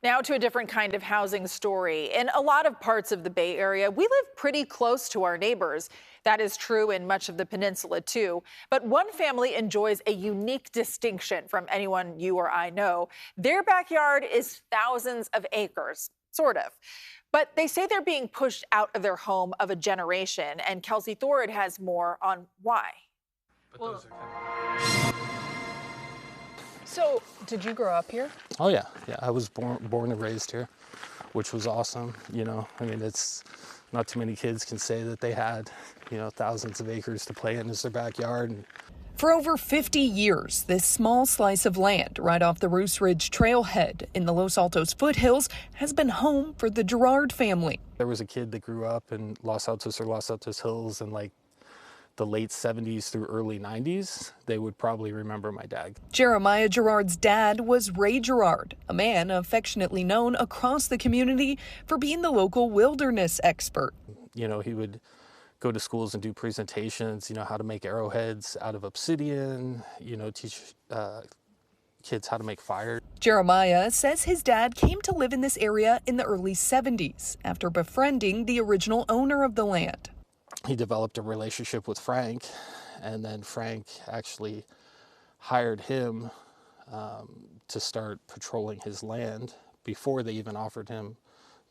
Now to a different kind of housing story. In a lot of parts of the Bay Area, we live pretty close to our neighbors. That is true in much of the peninsula, too. But one family enjoys a unique distinction from anyone you or I know. Their backyard is thousands of acres, sort of. But they say they're being pushed out of their home of a generation, and Kelsi Thorud has more on why. So, did you grow up here? Oh yeah, I was born and raised here, which was awesome. I mean, it's not too many kids can say that they had, thousands of acres to play in as their backyard. For over 50 years, this small slice of land right off the Roos Ridge trailhead in the Los Altos foothills has been home for the Girouard family. There was a kid that grew up in Los Altos Hills in the late 70s through early 90s. They would probably remember my dad. Jeremiah Girouard's dad was Ray Girouard, a man affectionately known across the community for being the local wilderness expert. He would go to schools and do presentations, how to make arrowheads out of obsidian, teach kids how to make fire. Jeremiah says his dad came to live in this area in the early 70s after befriending the original owner of the land. He developed a relationship with Frank, and then Frank actually hired him to start patrolling his land before they even offered him,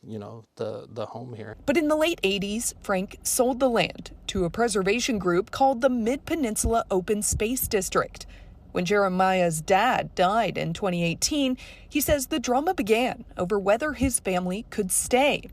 the home here. But in the late 80s, Frank sold the land to a preservation group called the Mid-Peninsula Open Space District. When Jeremiah's dad died in 2018, he says the drama began over whether his family could stay.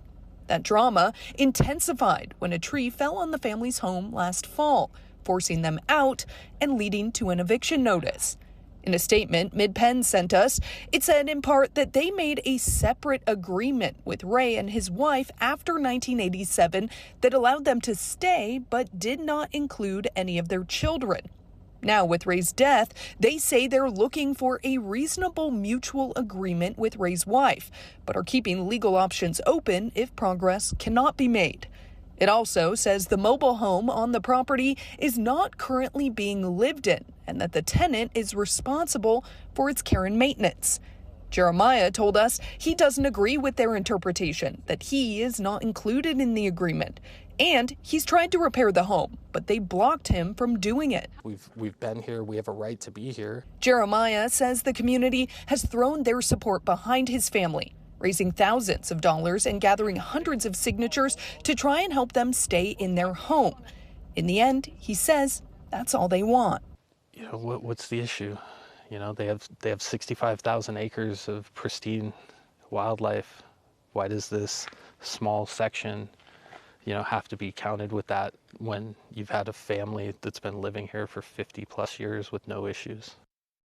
That drama intensified when a tree fell on the family's home last fall, forcing them out and leading to an eviction notice. In a statement Mid-Penn sent us, it said in part that they made a separate agreement with Ray and his wife after 1987 that allowed them to stay but did not include any of their children. Now, with Ray's death, they say they're looking for a reasonable mutual agreement with Ray's wife, but are keeping legal options open if progress cannot be made. It also says the mobile home on the property is not currently being lived in and that the tenant is responsible for its care and maintenance. Jeremiah told us he doesn't agree with their interpretation, that he is not included in the agreement. And he's tried to repair the home, but they blocked him from doing it. We've been here. We have a right to be here. Jeremiah says the community has thrown their support behind his family, raising thousands of dollars and gathering hundreds of signatures to try and help them stay in their home. In the end, he says that's all they want. What's the issue? They have 65,000 acres of pristine wildlife. Why does this small section have to be counted with that when you've had a family that's been living here for 50 plus years with no issues?